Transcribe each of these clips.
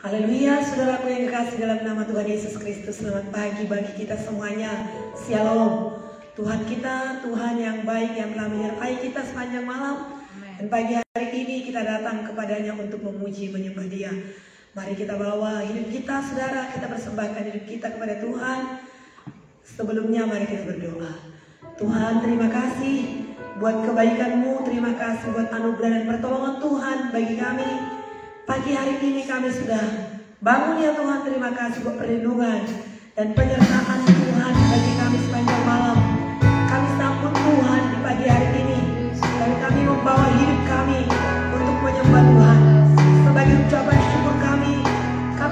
Haleluya, saudaraku yang kekasih dalam nama Tuhan Yesus Kristus. Selamat pagi bagi kita semuanya. Shalom. Tuhan kita, Tuhan yang baik, yang telah menyertai kita sepanjang malam. Dan pagi hari ini kita datang kepadanya untuk memuji, menyembah Dia. Mari kita bawa hidup kita, saudara, kita persembahkan hidup kita kepada Tuhan. Sebelumnya mari kita berdoa. Tuhan, terima kasih buat kebaikan-Mu, terima kasih buat anugerah dan pertolongan Tuhan bagi kami. Pagi hari ini kami sudah bangun ya Tuhan, terima kasih buat perlindungan dan penyertaan Tuhan bagi kami sepanjang malam. Kami sambut Tuhan di pagi hari ini dan kami membawa hidup kami untuk menyembah Tuhan. Sebagai ucapan syukur kami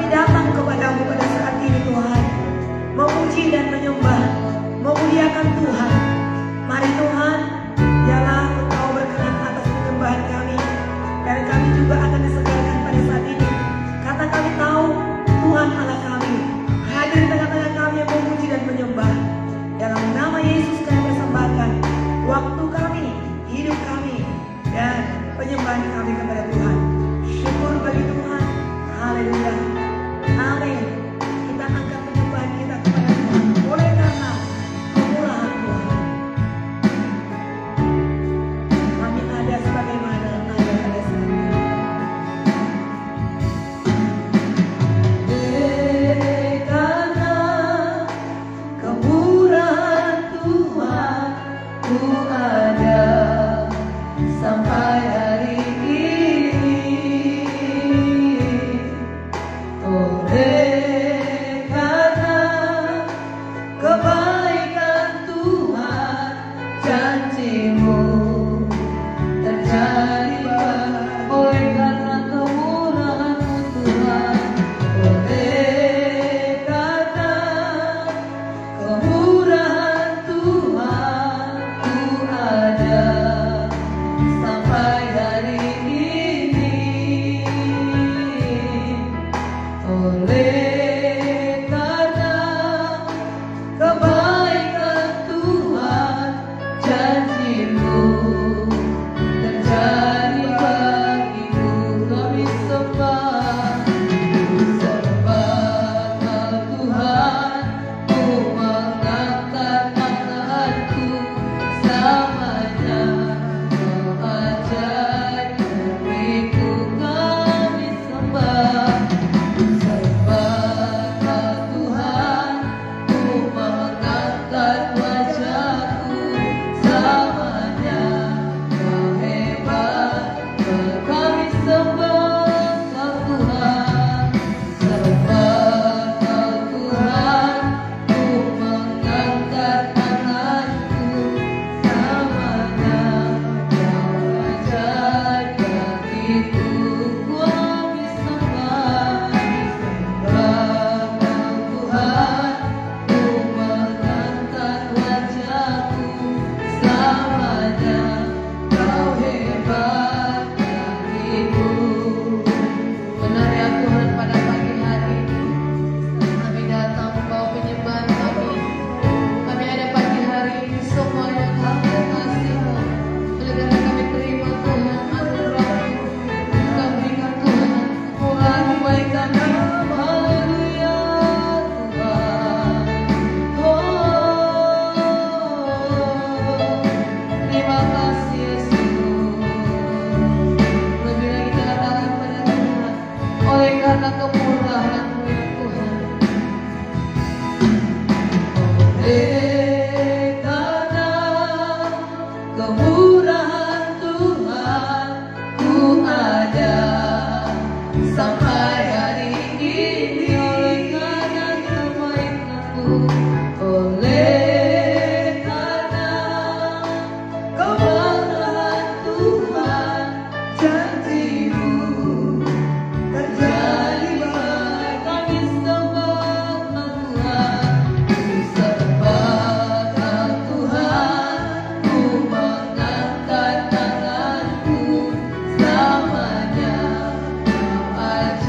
datang kepadamu pada saat ini Tuhan, memuji dan menyembah, memuliakan Tuhan. Mari Tuhan, biarlah Engkau berkenan atas penyembahan kami, dan kami juga akan disegarkan pada saat ini, karena kami tahu Tuhan Allah kami hadir di tengah-tengah kami yang memuji dan menyembah. Dalam nama Yesus kami persembahkan waktu kami, hidup kami, dan penyembahan kami kepada Tuhan. Syukur bagi Tuhan. Haleluya. Amin. Kita angkat penyembahan kita kepada Tuhan oleh karena kemurahan Tuhan. Kami ada sebagaimana ada pada saat ini. Sampai hari ini, oleh karena kebaikan Tuhan, janji-Mu terjadi. Oleh karena kemurahan-Mu Tuhan, oleh karena kemurahan Tuhan, Ku ada sampai hari ini. Oleh karena kebaikan Tuhan, janji-Mu terjadi bagiku. Kami sembah Kau Tuhan, Ku mengangkat tanganku selamanya. Karena kemurahan-Mu ya Tuhan, oleh karena kemurahan Tuhan, Ku ada sampai hari ini. Karena kebaikan-Mu, oleh karena kemurahan Tuhan, janji-Mu terjadi. Kami sembah Tuhan, Ku sembah Tuhan, Ku mengangkat tanganku selamanya. Kau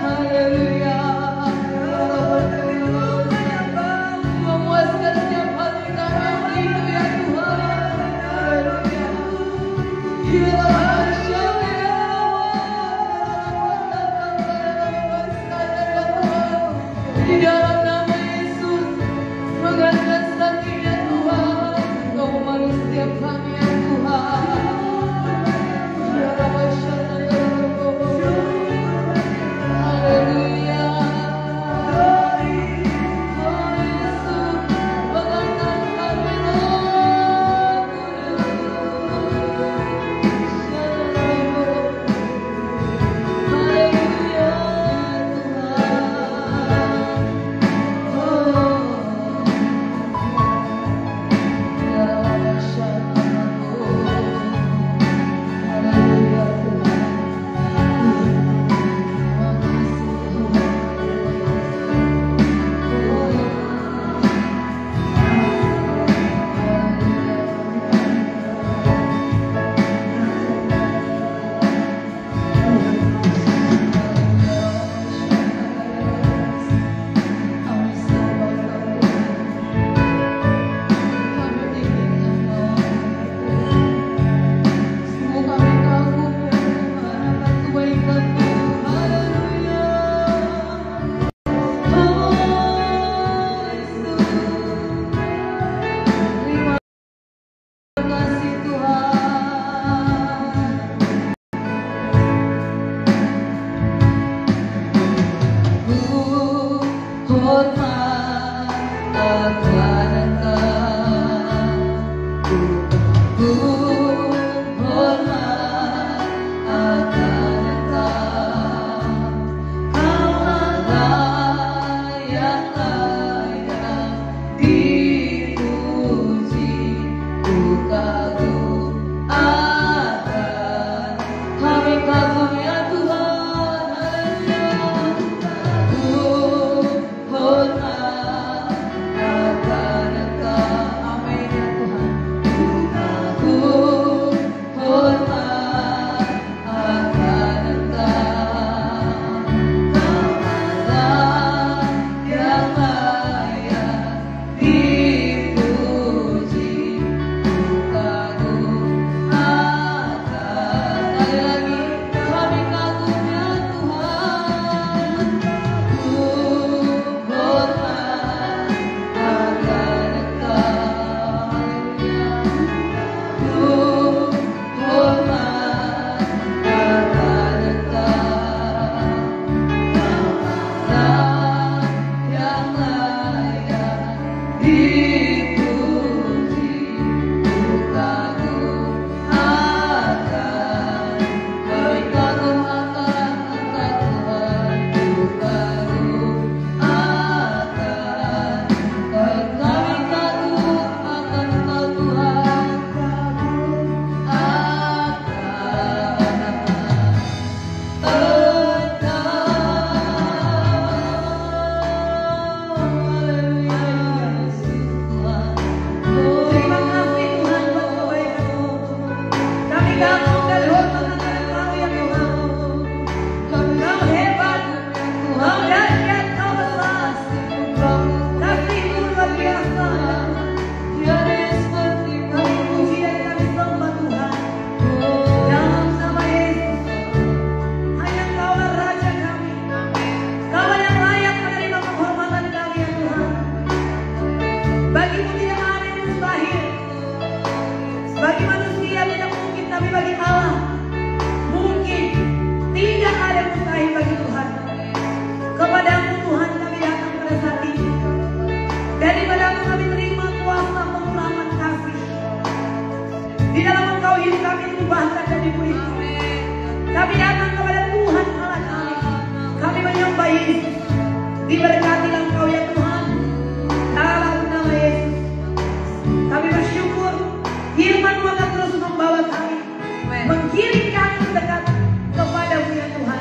Hallelujah. Allah. Mungkin tidak ada yang mustahil bagi Tuhan. Kepadamu Tuhan kami datang pada saat ini. Daripadamu kami terima kuasa pemulaman kasih. Di dalam Engkau hidup kami diubahkan dan dipulihkan. Kami datang kepada Tuhan Allah kami. Kami menyembah Yesus. Diberkatilah Engkau ya Tuhan. Dalam nama Yesus. Kami bersyukur firman-Mu akan terus membawa kami, menggiring kami mendekat kepadamu ya Tuhan.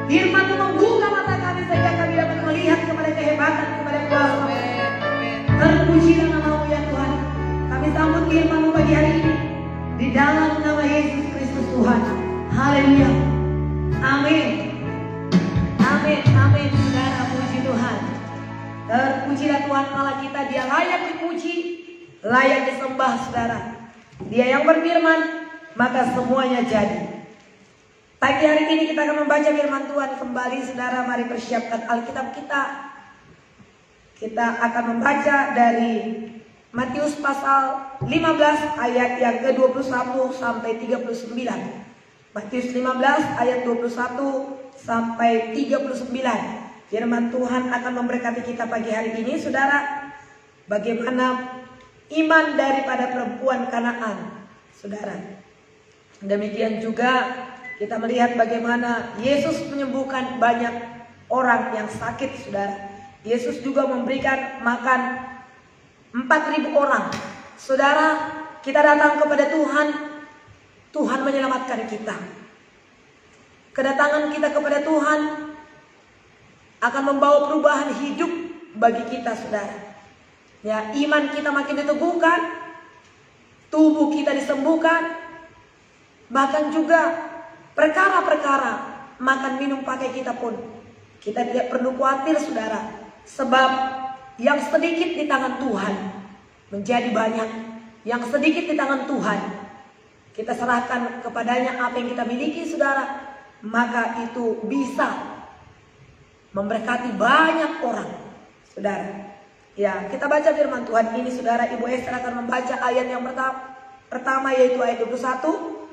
Firman-Mu membuka mata kami sehingga kami dapat melihat kepada kehebatan, kepada kuasa. Terpujilah nama-Mu ya Tuhan. Kami sambut firman-Mu pagi hari ini di dalam nama Yesus Kristus Tuhan. Haleluya. Amin. Amin. Amin. Saudara, puji Tuhan. Terpujilah Tuhan Allah kita. Dia layak dipuji, layak disembah saudara. Dia yang berfirman, maka semuanya jadi. Pagi hari ini kita akan membaca firman Tuhan kembali saudara. Mari persiapkan Alkitab kita. Kita akan membaca dari Matius pasal 15 ayat yang ke-21 sampai 39. Matius 15 ayat 21 sampai 39. Firman Tuhan akan memberkati kita pagi hari ini saudara. Bagaimana iman daripada perempuan Kanaan, saudara. Demikian juga kita melihat bagaimana Yesus menyembuhkan banyak orang yang sakit, saudara. Yesus juga memberikan makan 4.000 orang. Saudara, kita datang kepada Tuhan. Tuhan menyelamatkan kita. Kedatangan kita kepada Tuhan akan membawa perubahan hidup bagi kita, saudara. Ya, iman kita makin diteguhkan, tubuh kita disembuhkan, bahkan juga perkara-perkara makan minum pakai kita pun kita tidak perlu khawatir, saudara, sebab yang sedikit di tangan Tuhan menjadi banyak. Yang sedikit di tangan Tuhan kita serahkan kepadanya apa yang kita miliki, saudara, maka itu bisa memberkati banyak orang, saudara. Ya, kita baca firman Tuhan ini, saudara. Ibu Esther akan membaca ayat yang pertama yaitu ayat 21.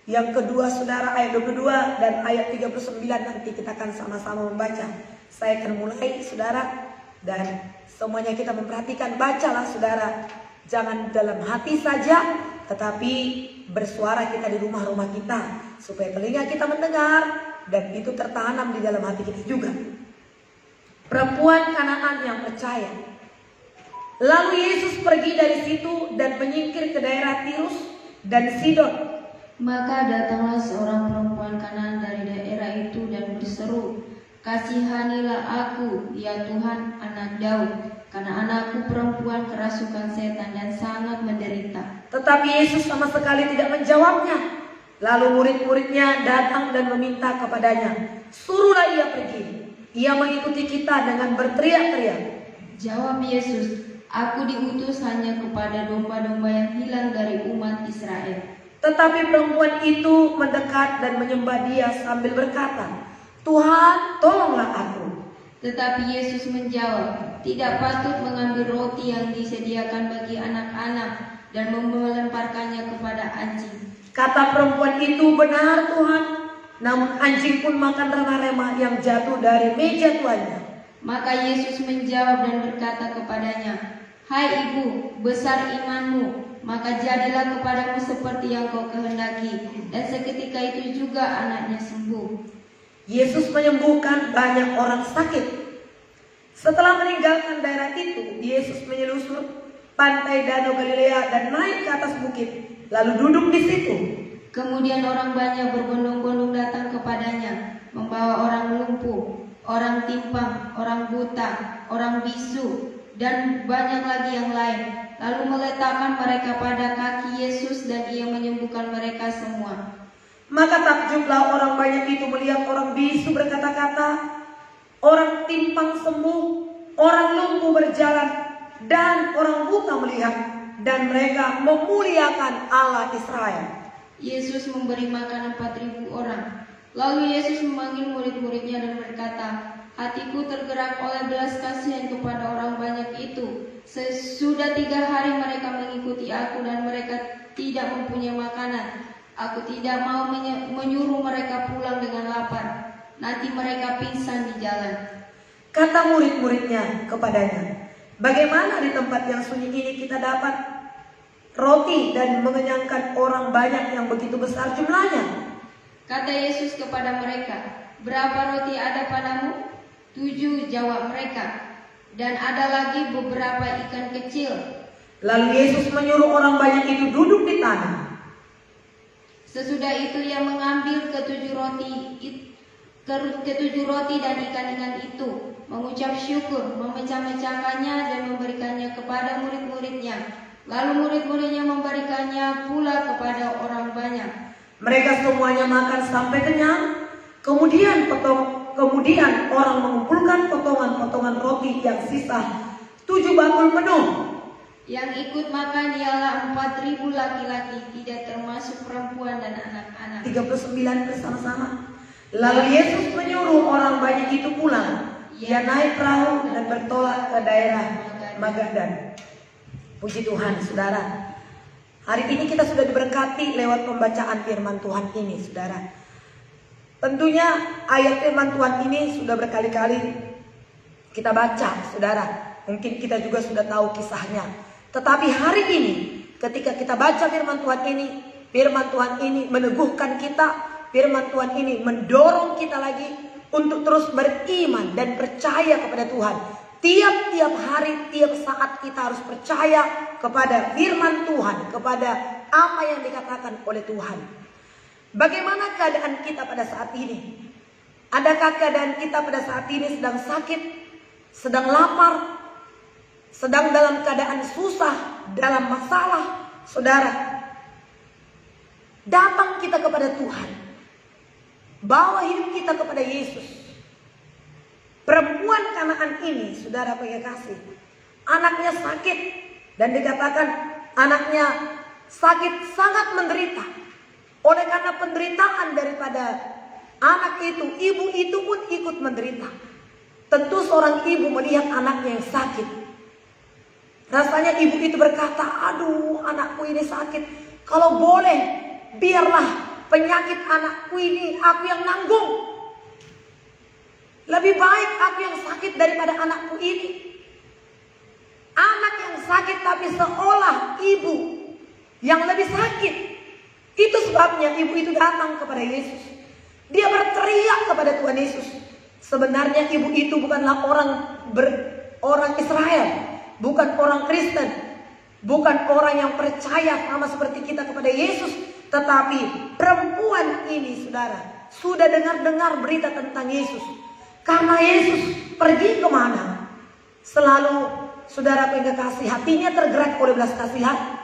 Yang kedua, saudara, ayat 22 dan ayat 39. Nanti kita akan sama-sama membaca. Saya akan mulai, saudara, dan semuanya kita memperhatikan. Bacalah, saudara. Jangan dalam hati saja, tetapi bersuara kita di rumah-rumah kita, supaya telinga kita mendengar dan itu tertanam di dalam hati kita juga. Perempuan Kanaan yang percaya. Lalu Yesus pergi dari situ dan menyingkir ke daerah Tirus dan Sidon. Maka datanglah seorang perempuan Kanaan dari daerah itu dan berseru, "Kasihanilah aku, ya Tuhan, anak Daud, karena anakku perempuan kerasukan setan dan sangat menderita." Tetapi Yesus sama sekali tidak menjawabnya. Lalu murid-muridnya datang dan meminta kepadanya, "Suruhlah ia pergi." Ia mengikuti kita dengan berteriak-teriak. Jawab Yesus, "Aku diutus hanya kepada domba-domba yang hilang dari umat Israel." Tetapi perempuan itu mendekat dan menyembah Dia sambil berkata, "Tuhan, tolonglah aku." Tetapi Yesus menjawab, "Tidak patut mengambil roti yang disediakan bagi anak-anak dan melemparkannya kepada anjing." Kata perempuan itu, "Benar Tuhan, namun anjing pun makan remah-remah yang jatuh dari meja tuannya." Maka Yesus menjawab dan berkata kepadanya, "Hai ibu, besar imanmu, maka jadilah kepadamu seperti yang kau kehendaki." Dan seketika itu juga anaknya sembuh. Yesus menyembuhkan banyak orang sakit. Setelah meninggalkan daerah itu, Yesus menyelusur pantai Danau Galilea dan naik ke atas bukit, lalu duduk di situ. Kemudian orang banyak berbondong-bondong datang kepadanya, membawa orang lumpuh, orang timpang, orang buta, orang bisu, dan banyak lagi yang lain. Lalu meletakkan mereka pada kaki Yesus dan Ia menyembuhkan mereka semua. Maka takjublah orang banyak itu melihat orang bisu berkata-kata, orang timpang sembuh, orang lumpuh berjalan, dan orang buta melihat, dan mereka memuliakan Allah Israel. Yesus memberi makan 4.000 orang. Lalu Yesus memanggil murid-muridnya dan berkata, "Hatiku tergerak oleh belas kasihan kepada orang banyak itu. Sesudah 3 hari mereka mengikuti aku dan mereka tidak mempunyai makanan. Aku tidak mau menyuruh mereka pulang dengan lapar. Nanti mereka pingsan di jalan. Kata murid-muridnya kepadanya, bagaimana di tempat yang sunyi ini kita dapat roti dan mengenyangkan orang banyak yang begitu besar jumlahnya? Kata Yesus kepada mereka, berapa roti ada padamu? 7, jawab mereka. Dan ada lagi beberapa ikan kecil. Lalu Yesus menyuruh orang banyak itu duduk di tanah. Sesudah itu ia mengambil ketujuh roti dan ikan-ikan itu, mengucap syukur, memecah-mecahkannya dan memberikannya kepada murid-muridnya. Lalu murid-muridnya memberikannya pula kepada orang banyak. Mereka semuanya makan sampai kenyang. Kemudian orang mengumpulkan potongan-potongan roti yang sisa 7 bakul penuh. Yang ikut makan ialah 4.000 laki-laki, tidak termasuk perempuan dan anak-anak. 39 bersama-sama. Lalu Yesus menyuruh orang banyak itu pulang. Ia naik perahu dan bertolak ke daerah Magadan. Puji Tuhan, saudara. Hari ini kita sudah diberkati lewat pembacaan firman Tuhan ini, saudara. Tentunya ayat firman Tuhan ini sudah berkali-kali kita baca, saudara. Mungkin kita juga sudah tahu kisahnya. Tetapi hari ini ketika kita baca firman Tuhan ini meneguhkan kita, firman Tuhan ini mendorong kita lagi untuk terus beriman dan percaya kepada Tuhan. Tiap-tiap hari, tiap saat kita harus percaya kepada firman Tuhan, kepada apa yang dikatakan oleh Tuhan. Bagaimana keadaan kita pada saat ini? Adakah keadaan kita pada saat ini sedang sakit, sedang lapar, sedang dalam keadaan susah, dalam masalah? Saudara, datang kita kepada Tuhan, bawa hidup kita kepada Yesus. Perempuan Kanaan ini, saudara kasih, anaknya sakit dan dikatakan anaknya sakit sangat menderita. Oleh karena penderitaan daripada anak itu, ibu itu pun ikut menderita. Tentu seorang ibu melihat anaknya yang sakit, rasanya ibu itu berkata, aduh anakku ini sakit. Kalau boleh biarlah penyakit anakku ini aku yang nanggung. Lebih baik aku yang sakit daripada anakku ini. Anak yang sakit tapi seolah ibu yang lebih sakit. Itu sebabnya ibu itu datang kepada Yesus. Dia berteriak kepada Tuhan Yesus. Sebenarnya ibu itu bukanlah orang Israel, bukan orang Kristen, bukan orang yang percaya sama seperti kita kepada Yesus. Tetapi perempuan ini, saudara, sudah dengar-dengar berita tentang Yesus. Karena Yesus pergi kemana, selalu, saudara kasih, hatinya tergerak oleh belas kasihan.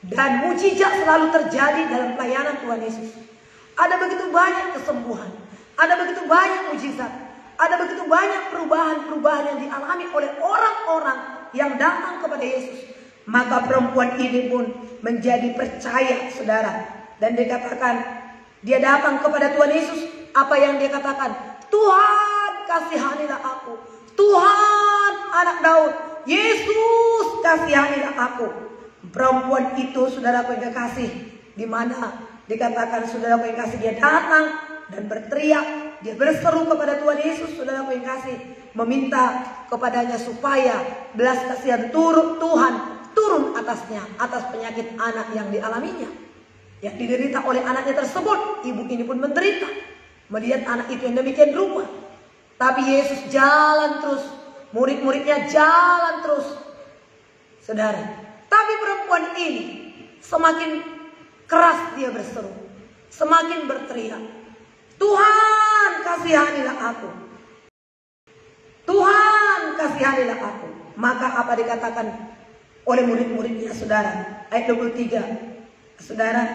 Dan mujizat selalu terjadi dalam pelayanan Tuhan Yesus. Ada begitu banyak kesembuhan, ada begitu banyak mujizat, ada begitu banyak perubahan-perubahan yang dialami oleh orang-orang yang datang kepada Yesus. Maka perempuan ini pun menjadi percaya, saudara. Dan dikatakan dia datang kepada Tuhan Yesus. Apa yang dia katakan? Tuhan, kasihanilah aku. Tuhan, anak Daud, Yesus, kasihanilah aku. Perempuan itu, saudara yang kasih, di mana dikatakan saudara yang kasih, dia datang dan berteriak, dia berseru kepada Tuhan Yesus, saudara yang kasih, meminta kepadanya supaya belas kasihan Tuhan turun atasnya, atas penyakit anak yang dialaminya, yang diderita oleh anaknya tersebut. Ibu ini pun menderita melihat anak itu yang demikian rupa. Tapi Yesus jalan terus, murid-muridnya jalan terus, saudara. Tapi perempuan ini semakin keras dia berseru, semakin berteriak, Tuhan kasihanilah aku, Tuhan kasihanilah aku. Maka apa dikatakan oleh murid-muridnya, saudara? Ayat 23, saudara,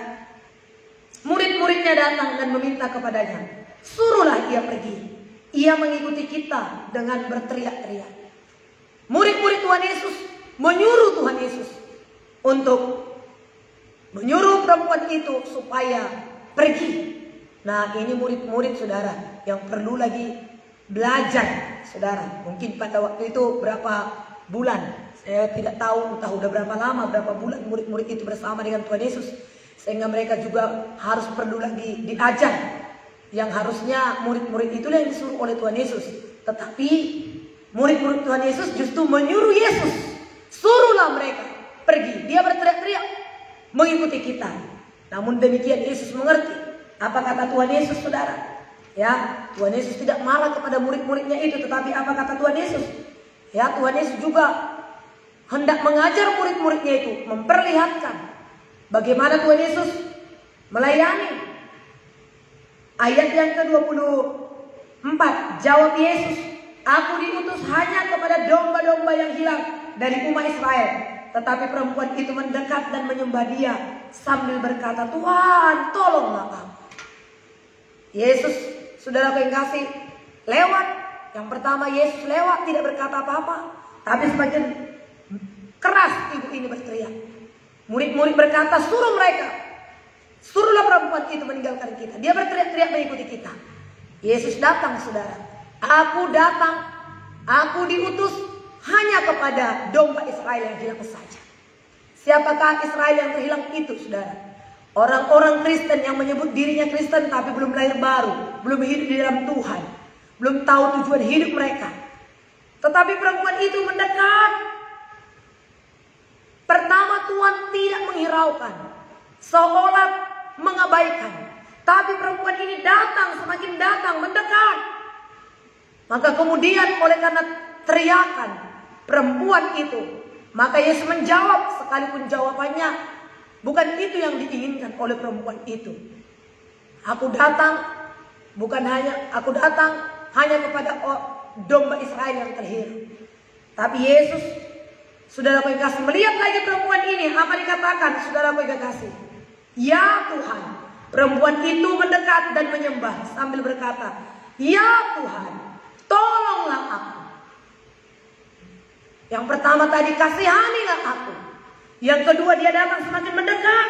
murid-muridnya datang dan meminta kepadanya, suruhlah ia pergi. Ia mengikuti kita dengan berteriak-teriak. Murid-murid Tuhan Yesus menyuruh Tuhan Yesus untuk menyuruh perempuan itu supaya pergi. Nah, ini murid-murid, saudara, yang perlu lagi belajar, saudara. Mungkin pada waktu itu berapa bulan, saya tidak tahu, entah udah berapa lama, berapa bulan murid-murid itu bersama dengan Tuhan Yesus. Sehingga mereka juga harus perlu lagi diajar. Yang harusnya murid-murid itulah yang disuruh oleh Tuhan Yesus. Tetapi murid-murid Tuhan Yesus justru menyuruh Yesus. Suruhlah mereka pergi. Dia berteriak-teriak mengikuti kita. Namun demikian Yesus mengerti. Apa kata Tuhan Yesus, saudara? Ya, Tuhan Yesus tidak marah kepada murid-muridnya itu. Tetapi apa kata Tuhan Yesus? Ya, Tuhan Yesus juga hendak mengajar murid-muridnya itu. Memperlihatkan bagaimana Tuhan Yesus melayani. Ayat yang ke-24, jawab Yesus, aku diutus hanya kepada domba-domba yang hilang dari umat Israel. Tetapi perempuan itu mendekat dan menyembah Dia sambil berkata, Tuhan, tolonglah aku. Yesus, saudara yang kasih, lewat. Yang pertama Yesus lewat, tidak berkata apa-apa. Tapi semakin keras ibu ini berteriak. Murid-murid berkata, suruh mereka. Suruhlah perempuan itu meninggalkan kita. Dia berteriak-teriak mengikuti kita. Yesus datang, saudara. Aku datang. Aku diutus hanya kepada domba Israel yang hilang saja. Siapakah Israel yang terhilang itu, saudara? Orang-orang Kristen yang menyebut dirinya Kristen tapi belum lahir baru. Belum hidup di dalam Tuhan. Belum tahu tujuan hidup mereka. Tetapi perempuan itu mendekat. Pertama Tuhan tidak menghiraukan. Seolah mengabaikan. Tapi perempuan ini datang, semakin datang, mendekat. Maka kemudian oleh karena teriakan perempuan itu, maka Yesus menjawab, sekalipun jawabannya bukan itu yang diinginkan oleh perempuan itu. Aku datang hanya kepada domba Israel yang terhilang. Tapi Yesus, saudara yang kasih, melihat lagi perempuan ini, apa dikatakan, saudara yang kasih? Ya Tuhan, perempuan itu mendekat dan menyembah sambil berkata, ya Tuhan, tolonglah aku. Yang pertama tadi, kasihanilah aku. Yang kedua dia datang semakin mendekat.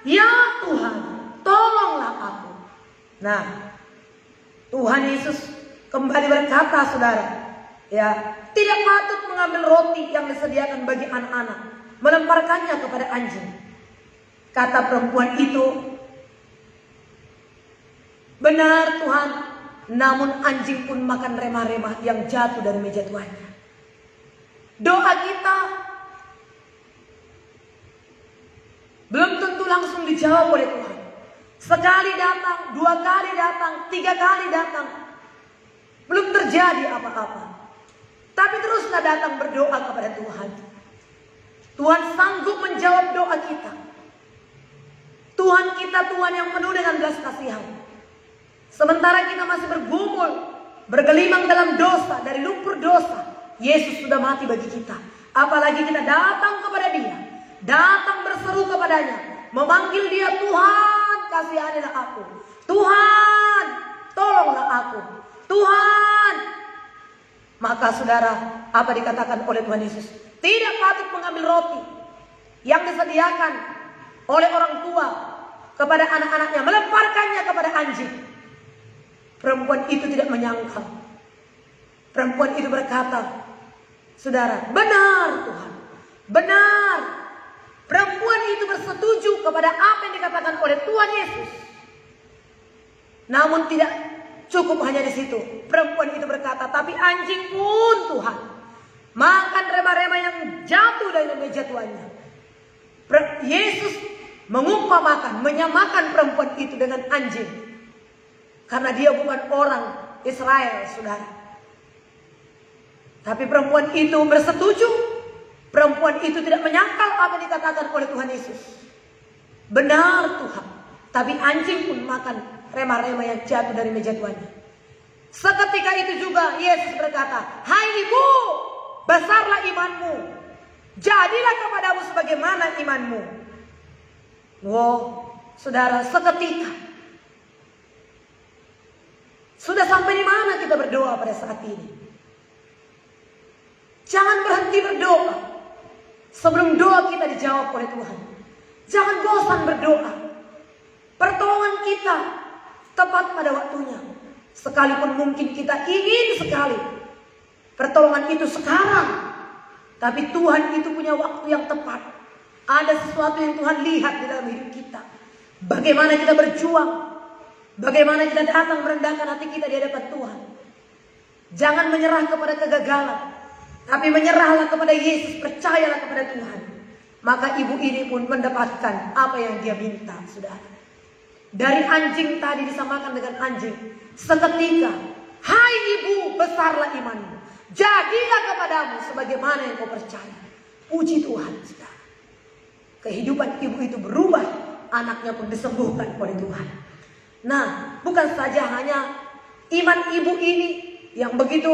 Ya Tuhan, tolonglah aku. Nah, Tuhan Yesus kembali berkata, saudara, ya, tidak patut mengambil roti yang disediakan bagi anak-anak, melemparkannya kepada anjing. Kata perempuan itu, benar Tuhan, namun anjing pun makan remah-remah yang jatuh dari meja tuannya. Doa kita belum tentu langsung dijawab oleh Tuhan. Sekali datang, 2 kali datang, 3 kali datang, belum terjadi apa-apa. Tapi teruslah datang berdoa kepada Tuhan. Tuhan sanggup menjawab doa kita. Tuhan kita Tuhan yang penuh dengan belas kasihan. Sementara kita masih bergumul, bergelimang dalam dosa, dari lumpur dosa, Yesus sudah mati bagi kita. Apalagi kita datang kepada Dia, datang berseru kepadanya, memanggil Dia, Tuhan kasihanilah aku, Tuhan tolonglah aku, Tuhan. Maka saudara, apa dikatakan oleh Tuhan Yesus? Tidak patut mengambil roti yang disediakan oleh orang tua kepada anak-anaknya, melemparkannya kepada anjing. Perempuan itu tidak menyangkal. Perempuan itu berkata, saudara, benar Tuhan, benar. Perempuan itu bersetuju kepada apa yang dikatakan oleh Tuhan Yesus. Namun tidak cukup hanya di situ. Perempuan itu berkata, tapi anjing pun Tuhan makan remah-remah yang jatuh dari meja tuannya. Yesus mengumpamakan, menyamakan perempuan itu dengan anjing. Karena dia bukan orang Israel, saudara. Tapi perempuan itu bersetuju. Perempuan itu tidak menyangkal apa yang dikatakan oleh Tuhan Yesus. Benar Tuhan, tapi anjing pun makan remah-remah yang jatuh dari meja tuannya. Seketika itu juga Yesus berkata, hai ibu, besarlah imanmu, jadilah kepadamu sebagaimana imanmu. Wow, saudara, seketika. Sudah sampai di mana kita berdoa pada saat ini? Jangan berhenti berdoa sebelum doa kita dijawab oleh Tuhan. Jangan bosan berdoa. Pertolongan kita tepat pada waktunya. Sekalipun mungkin kita ingin sekali pertolongan itu sekarang, tapi Tuhan itu punya waktu yang tepat. Ada sesuatu yang Tuhan lihat di dalam hidup kita. Bagaimana kita berjuang, bagaimana kita datang merendahkan hati kita di hadapan Tuhan. Jangan menyerah kepada kegagalan, tapi menyerahlah kepada Yesus, percayalah kepada Tuhan. Maka ibu ini pun mendapatkan apa yang dia minta, saudara. Dari anjing tadi disamakan dengan anjing. Seketika, hai ibu, besarlah imanmu. Jadilah kepadamu sebagaimana yang kau percaya. Puji Tuhan, saudara. Kehidupan ibu itu berubah. Anaknya pun disembuhkan oleh Tuhan. Nah, bukan saja hanya iman ibu ini yang begitu,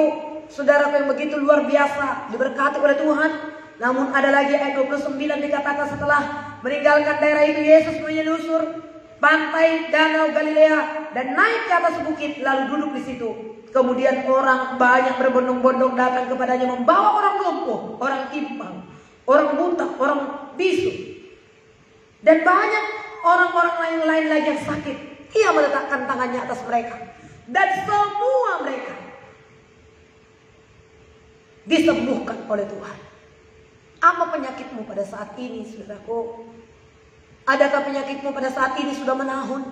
saudara, yang begitu luar biasa, diberkati oleh Tuhan. Namun ada lagi ayat 29 dikatakan setelah meninggalkan daerah itu, Yesus menyelusur pantai Danau Galilea dan naik ke atas bukit lalu duduk di situ. Kemudian orang banyak berbondong-bondong datang kepadanya membawa orang lumpuh, orang timpang, orang buta, orang bisu, dan banyak orang-orang lain lagi yang sakit. Ia meletakkan tangannya atas mereka dan semua mereka disembuhkan oleh Tuhan. Apa penyakitmu pada saat ini, saudaraku? Adakah penyakitmu pada saat ini sudah menahun?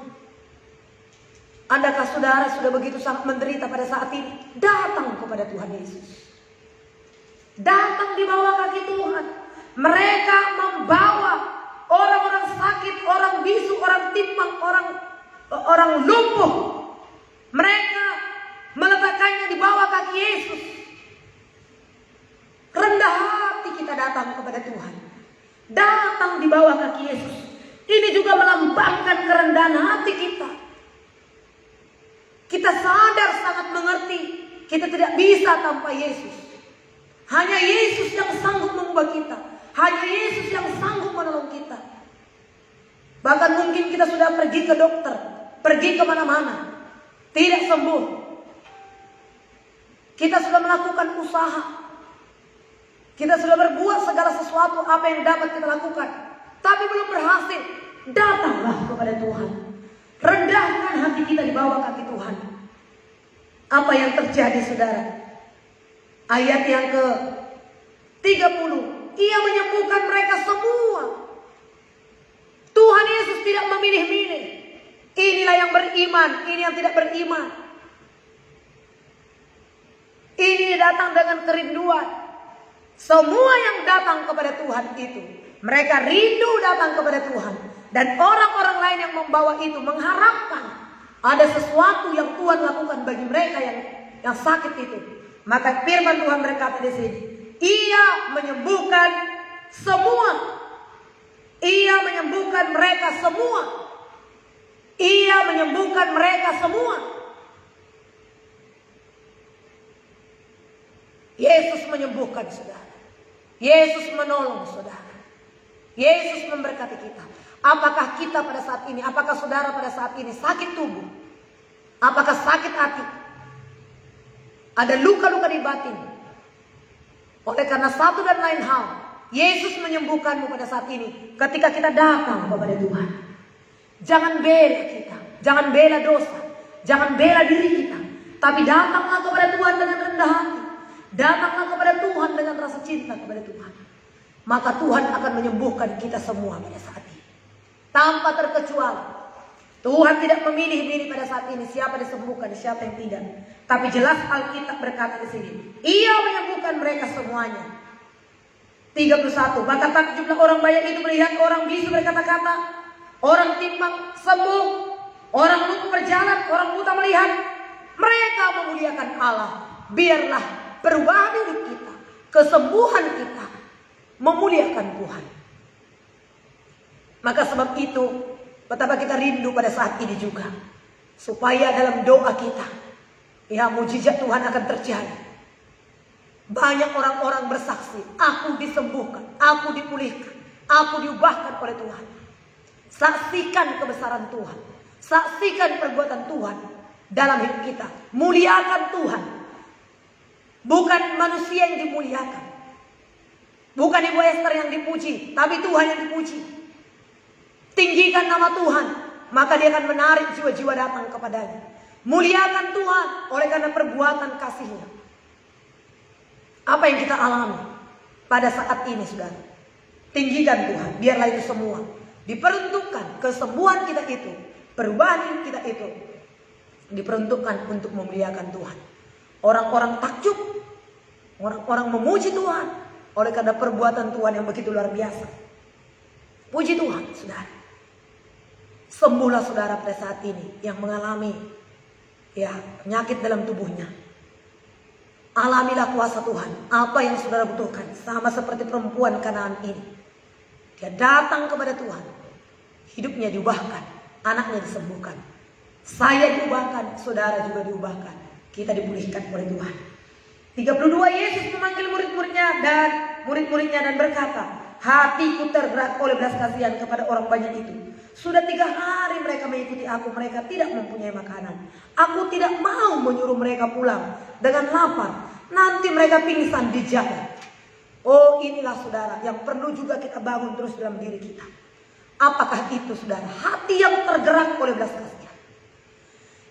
Adakah saudara sudah begitu sangat menderita pada saat ini? Datang kepada Tuhan Yesus. Datang di bawah kaki Tuhan. Mereka membawa orang-orang sakit, orang bisu, orang timpang, orang lumpuh. Mereka meletakkannya di bawah kaki Yesus. Rendah hati kita datang kepada Tuhan. Datang di bawah kaki Yesus. Ini juga melambangkan kerendahan hati kita. Kita sadar, sangat mengerti, kita tidak bisa tanpa Yesus. Hanya Yesus yang sanggup mengubah kita. Hanya Yesus yang sanggup menolong kita. Bahkan mungkin kita sudah pergi ke dokter, pergi kemana-mana, tidak sembuh. Kita sudah melakukan usaha, kita sudah berbuat segala sesuatu apa yang dapat kita lakukan, tapi belum berhasil. Datanglah kepada Tuhan. Rendahkan hati kita di bawah kaki Tuhan. Apa yang terjadi, saudara? Ayat yang ke-30. Ia menyembuhkan mereka semua. Tuhan Yesus tidak memilih-milih. Inilah yang beriman, ini yang tidak beriman. Ini datang dengan kerinduan. Semua yang datang kepada Tuhan itu, mereka rindu datang kepada Tuhan. Dan orang-orang lain yang membawa itu mengharapkan ada sesuatu yang Tuhan lakukan bagi mereka yang sakit itu. Maka firman Tuhan berkata di sini, ia menyembuhkan semua. Ia menyembuhkan mereka semua. Ia menyembuhkan mereka semua. Yesus menyembuhkan, saudara. Yesus menolong, saudara. Yesus memberkati kita. Apakah kita pada saat ini, apakah saudara pada saat ini sakit tubuh? Apakah sakit hati? Ada luka-luka di batin? Oleh karena satu dan lain hal, Yesus menyembuhkanmu pada saat ini ketika kita datang kepada Tuhan. Jangan bela kita, jangan bela dosa, jangan bela diri kita, tapi datanglah kepada Tuhan dengan rendah hati. Datanglah kepada Tuhan dengan rasa cinta kepada Tuhan. Maka Tuhan akan menyembuhkan kita semua pada saat ini, tanpa terkecuali. Tuhan tidak memilih-milih pada saat ini siapa disembuhkan, siapa yang tidak. Tapi jelas Alkitab berkata di sini, ia menyembuhkan mereka semuanya. 31. Maka takjublah orang banyak itu melihat orang bisu berkata-kata, orang timpang sembuh, orang lumpuh berjalan, orang buta melihat. Mereka memuliakan Allah. Biarlah perubahan hidup kita, kesembuhan kita memuliakan Tuhan. Maka sebab itu, betapa kita rindu pada saat ini juga, supaya dalam doa kita, ya, mujizat Tuhan akan terjadi. Banyak orang-orang bersaksi, aku disembuhkan, aku dipulihkan, aku diubahkan oleh Tuhan. Saksikan kebesaran Tuhan, saksikan perbuatan Tuhan dalam hidup kita. Muliakan Tuhan, bukan manusia yang dimuliakan, bukan Ibu Esther yang dipuji, tapi Tuhan yang dipuji. Tinggikan nama Tuhan, maka dia akan menarik jiwa-jiwa datang kepadanya. Muliakan Tuhan oleh karena perbuatan kasih-Nya. Apa yang kita alami pada saat ini, saudara? Tinggikan Tuhan, biarlah itu semua diperuntukkan kesembuhan kita itu, perubahan kita itu diperuntukkan untuk memuliakan Tuhan. Orang-orang takjub, orang-orang memuji Tuhan oleh karena perbuatan Tuhan yang begitu luar biasa. Puji Tuhan, saudara. Sembuhlah saudara pada saat ini yang mengalami penyakit dalam tubuhnya. Alamilah kuasa Tuhan. Apa yang saudara butuhkan, sama seperti perempuan Kanaan ini. Dia datang kepada Tuhan. Hidupnya diubahkan, anaknya disembuhkan. Saya diubahkan, saudara juga diubahkan. Kita dipulihkan oleh Tuhan. 32 Yesus memanggil murid-muridnya dan berkata, hatiku tergerak oleh belas kasihan kepada orang banyak itu. Sudah 3 hari mereka mengikuti aku, mereka tidak mempunyai makanan. Aku tidak mau menyuruh mereka pulang dengan lapar. Nanti mereka pingsan di jalan. Oh, inilah saudara yang perlu juga kita bangun terus dalam diri kita. Apakah itu saudara? Hati yang tergerak oleh belas kasihan.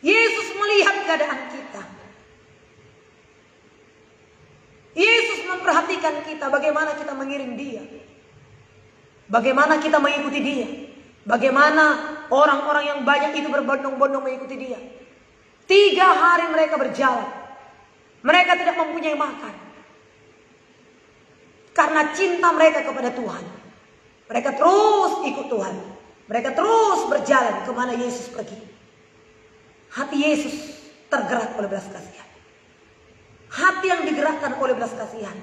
Yesus melihat keadaan kita. Yesus memperhatikan kita, bagaimana kita mengiring dia. Bagaimana kita mengikuti dia. Bagaimana orang-orang yang banyak itu berbondong-bondong mengikuti dia. 3 hari mereka berjalan. Mereka tidak mempunyai makan. Karena cinta mereka kepada Tuhan. Mereka terus ikut Tuhan. Mereka terus berjalan kemana Yesus pergi. Hati Yesus tergerak oleh belas kasihan. Hati yang digerakkan oleh belas kasihan,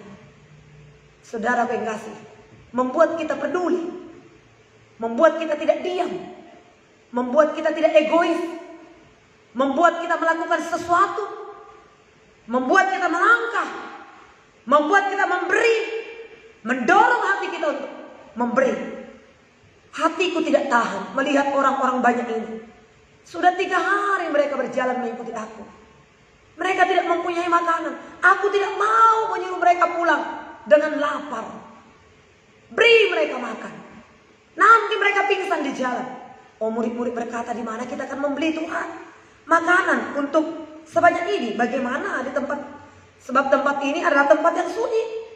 saudara pengasih, membuat kita peduli. Membuat kita tidak diam. Membuat kita tidak egois. Membuat kita melakukan sesuatu. Membuat kita melangkah. Membuat kita memberi. Mendorong hati kita untuk memberi. Hatiku tidak tahan melihat orang-orang banyak ini. Sudah 3 hari mereka berjalan mengikuti aku. Mereka tidak mempunyai makanan. Aku tidak mau menyuruh mereka pulang dengan lapar. Beri mereka makan. Nanti mereka pingsan di jalan. Oh, murid-murid berkata, di mana kita akan membeli Tuhan makanan untuk sebanyak ini? Bagaimana di tempat, sebab tempat ini adalah tempat yang sunyi.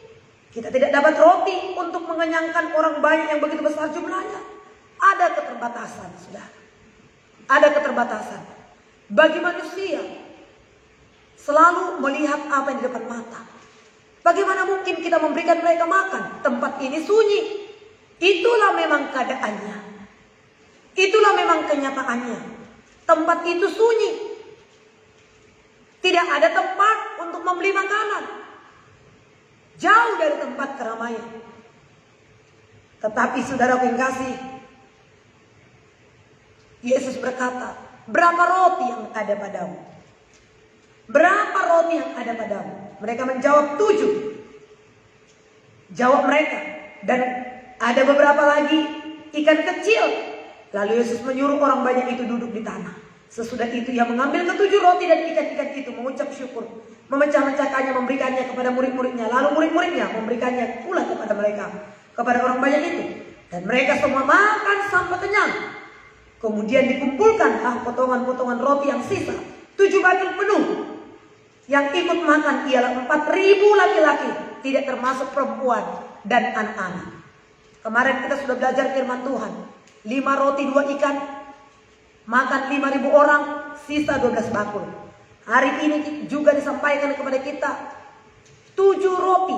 Kita tidak dapat roti untuk mengenyangkan orang banyak yang begitu besar jumlahnya. Ada keterbatasan, saudara. Ada keterbatasan. Bagi manusia selalu melihat apa yang di depan mata. Bagaimana mungkin kita memberikan mereka makan? Tempat ini sunyi. Itulah memang keadaannya. Itulah memang kenyataannya. Tempat itu sunyi. Tidak ada tempat untuk membeli makanan. Jauh dari tempat keramaian. Tetapi saudara pengasih, Yesus berkata, berapa roti yang ada padamu? Berapa roti yang ada padamu? Mereka menjawab 7. Jawab mereka, dan ada beberapa lagi ikan kecil. Lalu Yesus menyuruh orang banyak itu duduk di tanah. Sesudah itu ia mengambil ke-7 roti dan ikan-ikan itu, mengucap syukur, memecah-mecahkannya, memberikannya kepada murid-muridnya. Lalu murid-muridnya memberikannya pula kepada mereka, kepada orang banyak itu. Dan mereka semua makan sampai kenyang. Kemudian dikumpulkanlah potongan-potongan roti yang sisa, 7 bakul penuh. Yang ikut makan ialah 4.000 laki-laki, tidak termasuk perempuan dan anak-anak. Kemarin kita sudah belajar firman Tuhan. 5 roti 2 ikan, makan 5.000 orang, sisa 12 bakul. Hari ini juga disampaikan kepada kita 7 roti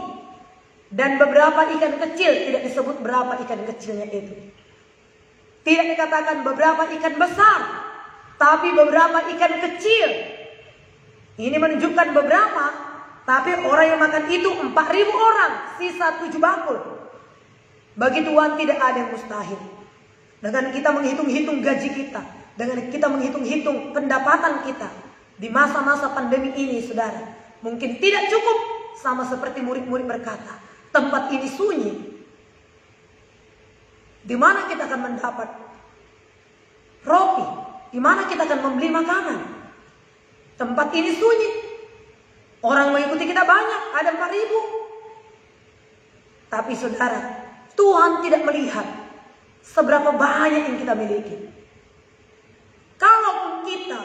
dan beberapa ikan kecil. Tidak disebut berapa ikan kecilnya itu. Tidak dikatakan beberapa ikan besar, tapi beberapa ikan kecil. Ini menunjukkan beberapa, tapi orang yang makan itu 4.000 orang, sisa 7 bakul. Bagi Tuhan tidak ada yang mustahil. Dengan kita menghitung-hitung gaji kita, dengan kita menghitung-hitung pendapatan kita di masa-masa pandemi ini, saudara, mungkin tidak cukup. Sama seperti murid-murid berkata, tempat ini sunyi. Di mana kita akan mendapat roti? Di mana kita akan membeli makanan? Tempat ini sunyi. Orang mengikuti kita banyak, ada 4.000. Tapi saudara, Tuhan tidak melihat seberapa banyak yang kita miliki. Kalaupun kita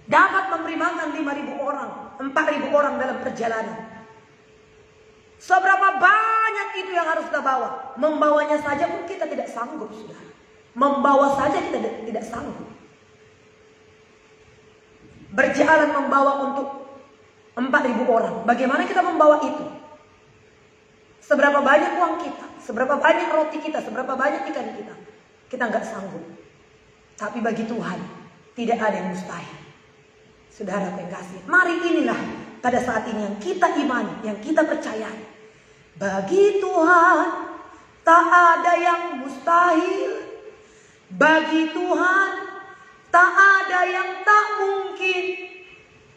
dapat memberi makan 5.000 orang, 4.000 orang dalam perjalanan, seberapa banyak itu yang harus kita bawa? Membawanya saja pun kita tidak sanggup, saudara. Membawa saja kita tidak sanggup. Berjalan membawa untuk 4.000 orang. Bagaimana kita membawa itu? Seberapa banyak uang kita, seberapa banyak roti kita, seberapa banyak ikan kita, kita nggak sanggup. Tapi bagi Tuhan tidak ada yang mustahil. Saudara yang kasih, mari inilah pada saat ini yang kita imani, yang kita percayai. Bagi Tuhan tak ada yang mustahil. Bagi Tuhan tak ada yang tak mungkin.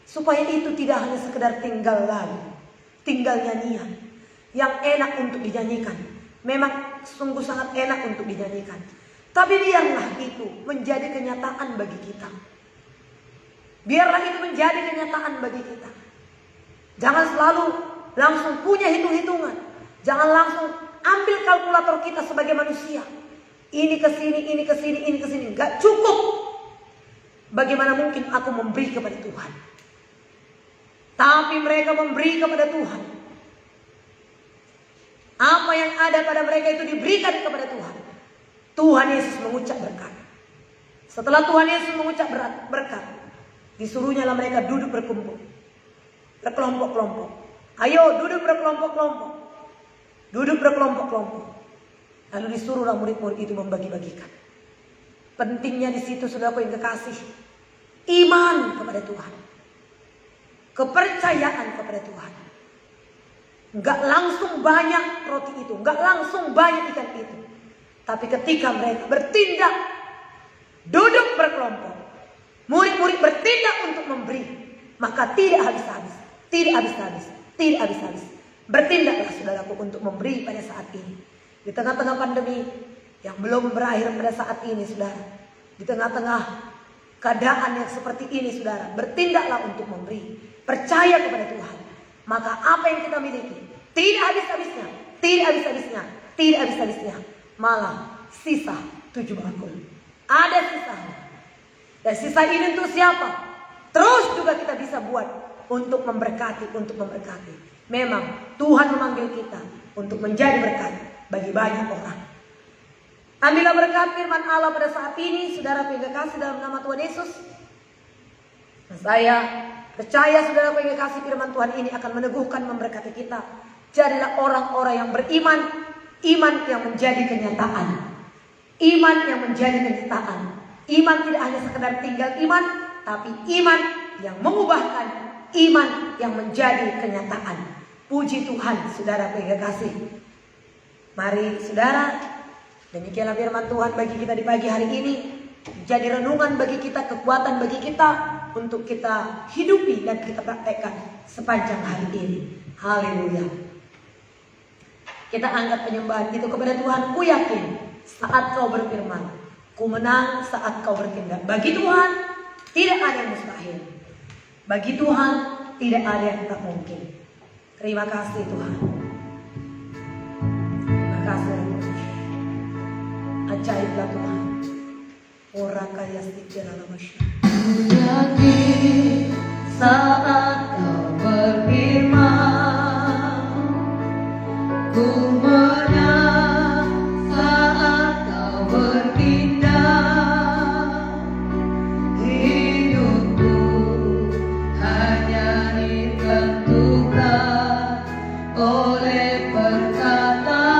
Supaya itu tidak hanya sekedar tinggal lagu, tinggal nyanyian yang enak untuk dinyanyikan. Memang sungguh sangat enak untuk dinyanyikan. Tapi biarlah itu menjadi kenyataan bagi kita. Biarlah itu menjadi kenyataan bagi kita. Jangan selalu langsung punya hitung-hitungan. Jangan langsung ambil kalkulator kita sebagai manusia. Ini ke sini, ini ke sini, ini ke sini. Gak cukup. Bagaimana mungkin aku memberi kepada Tuhan? Tapi mereka memberi kepada Tuhan. Apa yang ada pada mereka itu diberikan kepada Tuhan. Tuhan Yesus mengucap berkat. Setelah Tuhan Yesus mengucap berkat, disuruhnyalah mereka duduk berkumpul, berkelompok-kelompok. Ayo duduk berkelompok-kelompok. Duduk berkelompok-kelompok. Lalu disuruhlah murid-murid itu membagi-bagikan. Pentingnya di situ, saudaraku yang kekasih, iman kepada Tuhan, kepercayaan kepada Tuhan. Enggak langsung banyak roti itu, enggak langsung banyak ikan itu. Tapi ketika mereka bertindak, duduk berkelompok, murid-murid bertindak untuk memberi, maka tidak habis-habis, tidak habis-habis, tidak habis-habis. Bertindaklah saudaraku untuk memberi pada saat ini. Di tengah-tengah pandemi yang belum berakhir pada saat ini, saudara. Di tengah-tengah keadaan yang seperti ini, saudara, bertindaklah untuk memberi. Percaya kepada Tuhan. Maka apa yang kita miliki tidak habis-habisnya, tidak habis-habisnya, tidak habis-habisnya. Malah sisa 7 bakul. Ada sisanya. Dan sisa ini untuk siapa? Terus juga kita bisa buat untuk memberkati, untuk memberkati. Memang Tuhan memanggil kita untuk menjadi berkat bagi banyak orang. Ambillah berkat firman Allah pada saat ini, saudara yang kekasih dalam nama Tuhan Yesus. Saya percaya saudara yang kekasih, firman Tuhan ini akan meneguhkan, memberkati kita. Jadilah orang-orang yang beriman, iman yang menjadi kenyataan. Iman yang menjadi kenyataan. Iman tidak hanya sekedar tinggal iman, tapi iman yang mengubahkan, iman yang menjadi kenyataan. Puji Tuhan, saudara yang kekasih. Mari saudara, demikianlah firman Tuhan bagi kita di pagi hari ini. Jadi renungan bagi kita, kekuatan bagi kita untuk kita hidupi dan kita praktekkan sepanjang hari ini. Haleluya. Kita angkat penyembahan itu kepada Tuhan. Ku yakin saat kau berfirman, ku menang saat kau bertindak. Bagi Tuhan tidak ada yang mustahil. Bagi Tuhan tidak ada yang tak mungkin. Terima kasih Tuhan. Terima kasih. Ajaiblah Tuhan. Orang kaya sedikit dalam masyarakat. Yakin saat kau berfirman, ku menang saat kau bertindak. Hidupku hanya ditentukan oleh perkataanmu.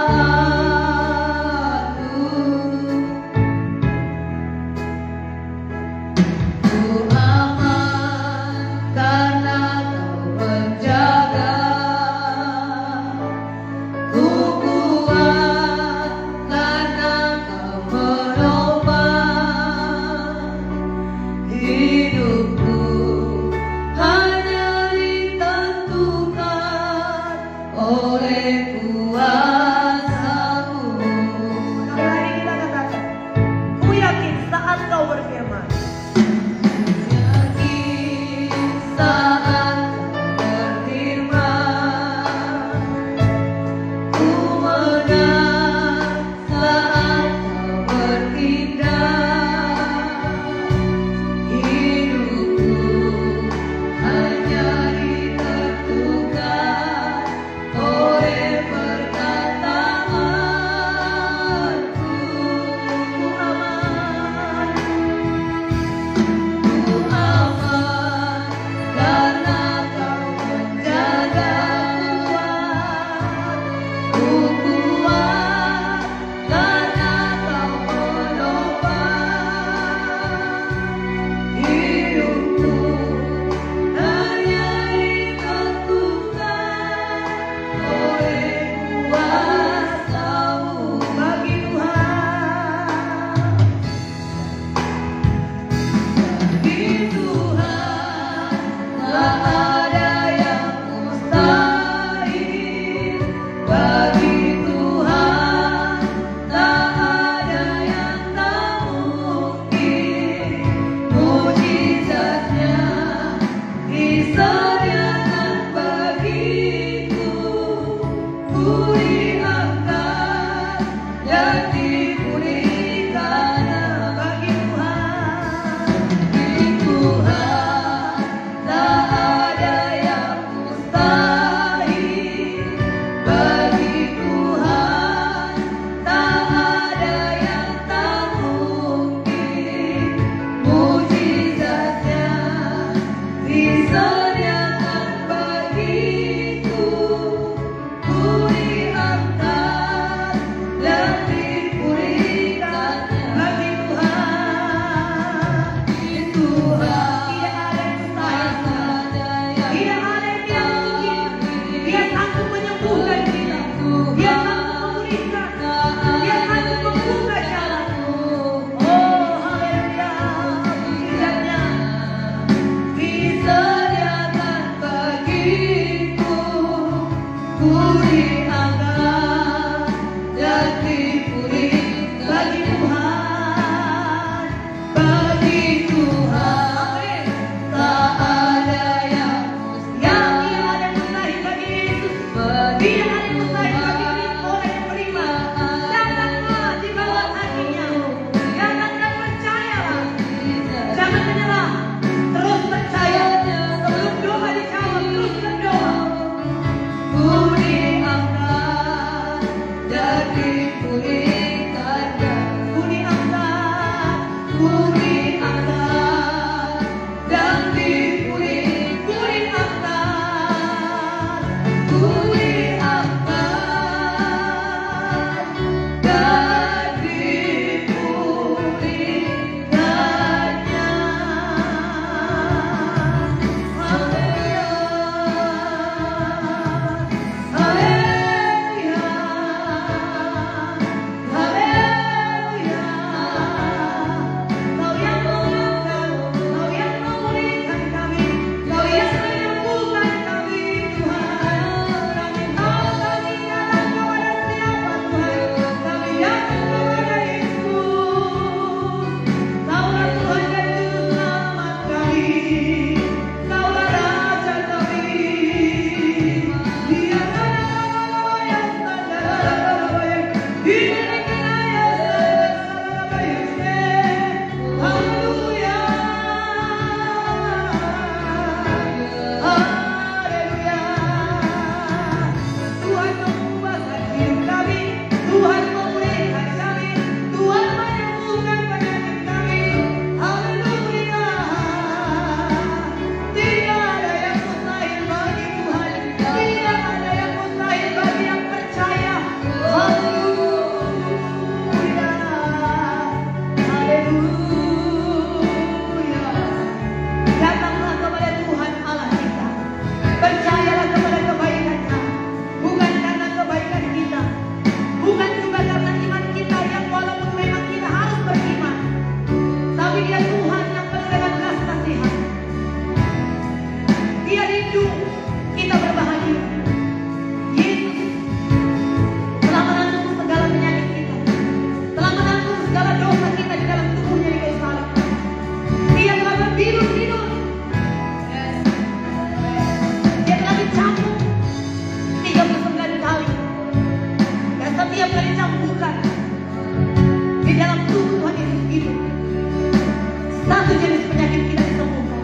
satu jenis penyakit kita disembuhkan.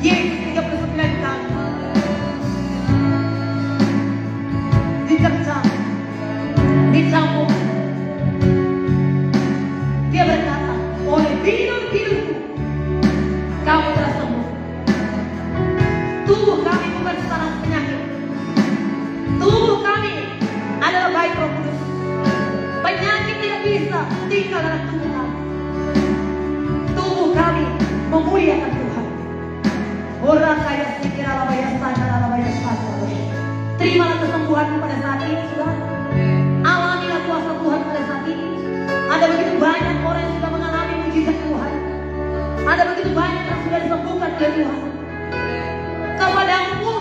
Yesus 39 kali diterjang, dicambuk. Dia berkata, oleh bidul-bidulku kamu telah sembuh. Tubuh kami bukan sarang penyakit. Tubuh kami adalah baik Roh Kudus. Penyakit tidak bisa tinggal dalam tubuh kami. Tubuh kami memuliakan Tuhan. Orang kaya sedikit alabaya sadar alabaya sadar. Terimalah kesembuhan pada saat ini, saudara. Alamilah kuasa Tuhan pada saat ini. Ada begitu banyak orang yang sudah mengalami mujizat Tuhan. Ada begitu banyak yang sudah disembuhkan oleh Tuhan. Kepadamu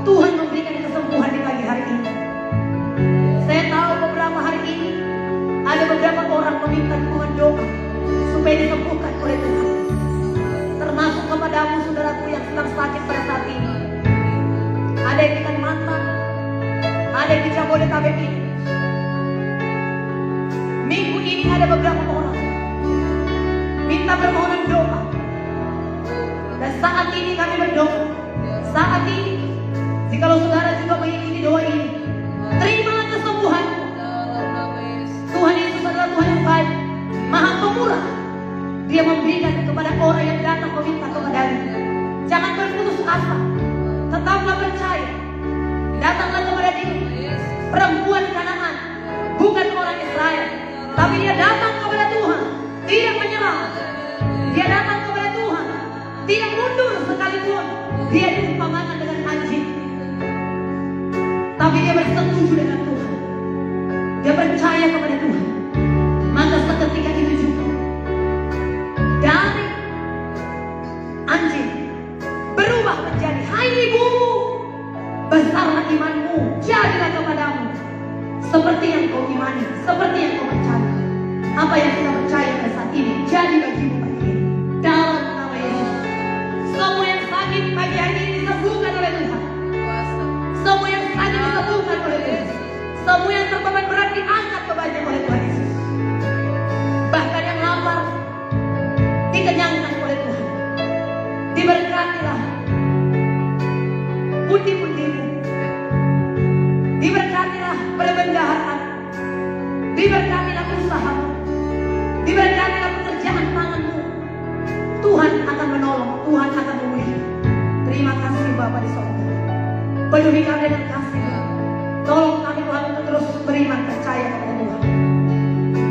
Tuhan memberikan kesembuhan di pagi hari ini. Saya tahu beberapa hari ini ada beberapa orang meminta Tuhan doa supaya disembuhkan oleh Tuhan. Termasuk kepadamu saudaraku yang sedang sakit pada saat ini. Ada yang di Kalimantan, ada yang di Jabodetabek ini. Minggu ini ada beberapa orang minta permohonan doa. Dan saat ini kami berdoa. Saat ini, jikalau saudara juga mengikuti doa ini, terimalah kesembuhan. Tuhan Yesus adalah Tuhan yang baik, Maha Pemurah. Dia memberikan kepada orang yang datang meminta kepadanya. Jangan berputus asa, tetaplah percaya. Datanglah kepada dia. Perempuan Kanaan bukan orang Israel, tapi dia datang kepada Tuhan, tidak menyerah. Dia datang kepada Tuhan, tidak mundur sekalipun. Dia diumpamakan dengan anjing, tapi dia bersetuju dengan Tuhan. Dia percaya kepada Tuhan. Maka seketika itu juga dari anjing berubah menjadi, hai ibu, besarlah imanmu, jadilah kepadamu seperti yang kau imani, seperti yang kau percaya. Apa yang kita percaya pada saat ini jadi bagimu pagi ini. Dalam nama Yesus, semua yang sakit pagi hari ini disembuhkan oleh Tuhan. Semua yang sakit disembuhkan oleh Tuhan. Semua yang terbeban berat diangkat bebannya oleh Tuhan Yesus. Bahkan yang lapar dikenyangkan oleh Tuhan. Diberkatilah pundi-pundimu. Diberkatilah perbendaharaan. Diberkatilah usahamu. Diberkatilah pekerjaan tanganmu. Tuhan akan menolong, Tuhan akan memulihkan. Terima kasih Bapa di sorga. Penuhi kami dengan kasih. Tolong kami Tuhan untuk terus beriman percaya kepada Tuhan.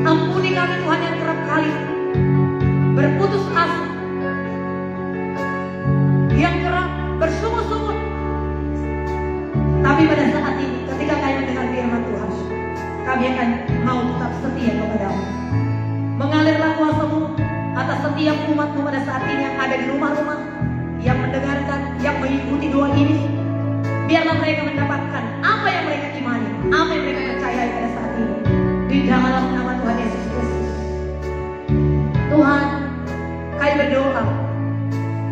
Ampuni kami Tuhan yang kerap kali berputus asa, yang kerap bersungut-sungut. Tapi pada saat ini ketika kami mendengar firman Tuhan, kami akan mau tetap setia kepadamu. Mengalirlah kuasa-Mu atas setiap umat-Mu pada saat ini yang ada di rumah-rumah, yang mendengarkan, yang mengikuti doa ini. Biarlah mereka mendapatkan apa yang mereka imani, apa yang mereka percayai pada saat ini. Di dalam nama Tuhan Yesus Kristus. Tuhan, kami berdoa,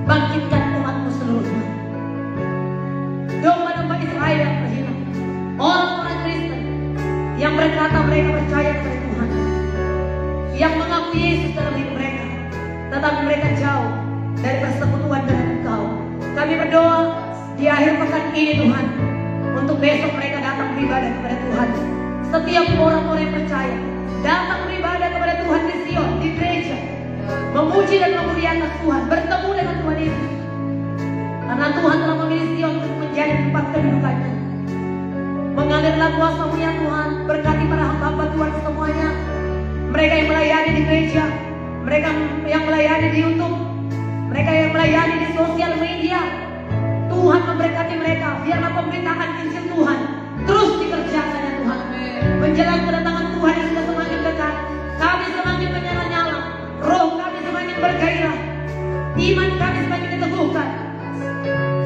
bangkitkan umat-Mu seluruhnya. Domba-domba Israel yang terhina, orang-orang Kristen yang berkata mereka percaya kepada Tuhan, yang mengaku Yesus dalam hidup mereka, tetapi mereka jauh dari persekutuan dengan Engkau. Kami berdoa di akhir pekan ini Tuhan, untuk besok mereka datang beribadah kepada Tuhan. Setiap orang-orang yang percaya datang beribadah kepada Tuhan di Sion, di gereja, memuji dan memuliakan Tuhan, bertemu dengan Tuhan Yesus. Karena Tuhan telah memilih Sion untuk menjadi tempat kedudukannya. Mengalirlah kuasa-Mu ya Tuhan, berkati para hamba Tuhan semuanya. Mereka yang melayani di gereja, mereka yang melayani di YouTube, mereka yang melayani di sosial media. Tuhan memberkati mereka. Biarlah pemberitaan Injil Tuhan terus dikerjakan ya Tuhan. Menjelang kedatangan Tuhan yang sudah semakin dekat, kami semakin menyala-nyala, roh kami semakin bergairah, iman kami semakin diteguhkan,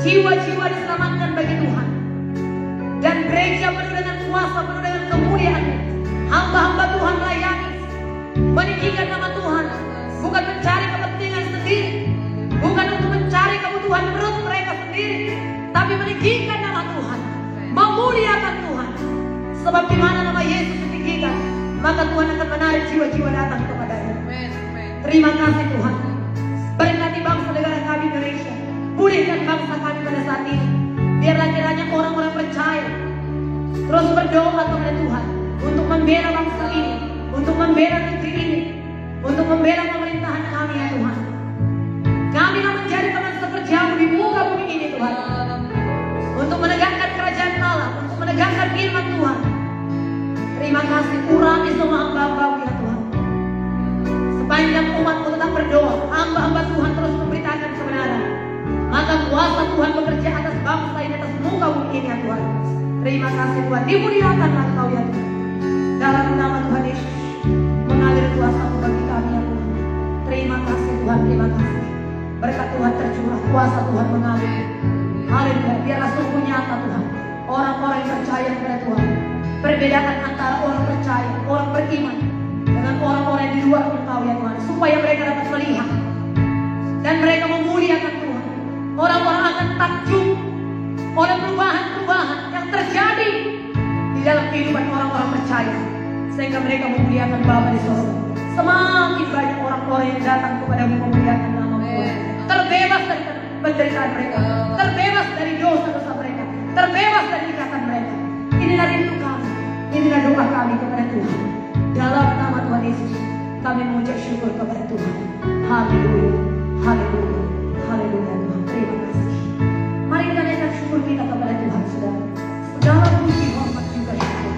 jiwa-jiwa diselamatkan bagi Tuhan. Dan gereja penuh dengan kuasa, penuh dengan kemuliaan. Hamba-hamba Tuhan melayani, meninggikan nama Tuhan, bukan mencari kepentingan sendiri, bukan untuk mencari kebutuhan perut mereka sendiri, tapi meninggikan nama Tuhan, memuliakan Tuhan. Sebab di mana nama Yesus ditinggikan, maka Tuhan akan menarik jiwa-jiwa datang kepadanya. Terima kasih Tuhan. membela negeri ini, untuk membela pemerintahan kami ya Tuhan. Kami akan menjadi teman sekerjamu di muka bumi ini Tuhan, untuk menegakkan kerajaan Allah, untuk menegakkan firman Tuhan. Terima kasih, urapi semua hamba-hamba ya Tuhan. Sepanjang umatmu tetap berdoa, hamba-hamba Tuhan terus memberitakan kebenaran, maka kuasa Tuhan bekerja atas bangsa ini, atas muka bumi ini ya Tuhan. Terima kasih Tuhan, dimuliakanlah Engkau ya Tuhan. Dalam nama Tuhan Yesus, mengalir kuasa-Mu bagi kami ya Tuhan. Terima kasih Tuhan, terima kasih. Berkat Tuhan tercurah, kuasa Tuhan mengalir. Haleluya, biarlah sungguh nyata Tuhan, orang-orang yang percaya kepada Tuhan. Perbedaan antara orang percaya, orang beriman, dengan orang-orang yang di luar Engkau ya Tuhan, supaya mereka dapat melihat dan mereka memuliakan Tuhan. Orang-orang akan takjub oleh perubahan-perubahan yang terjadi di dalam kehidupan orang-orang percaya, sehingga mereka memuliakan Bapa di sorga. Semakin banyak orang-orang yang datang kepadamu memuliakan nama-Mu, terbebas dari penderitaan mereka, terbebas dari dosa-dosa mereka, terbebas dari ikatan mereka. Inilah rindu kami, inilah doa kami kepada Tuhan. Dalam nama Tuhan Yesus, kami mengucap syukur kepada Tuhan. Haleluya, haleluya, haleluya Tuhan. Terima kasih. Mari kita naikkan syukur kita kepada Tuhan, saudara. Segala puji, hormat juga syukur.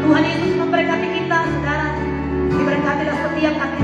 Tuhan Yesus memberkati kita, saudara. Diberkatilah setiap hati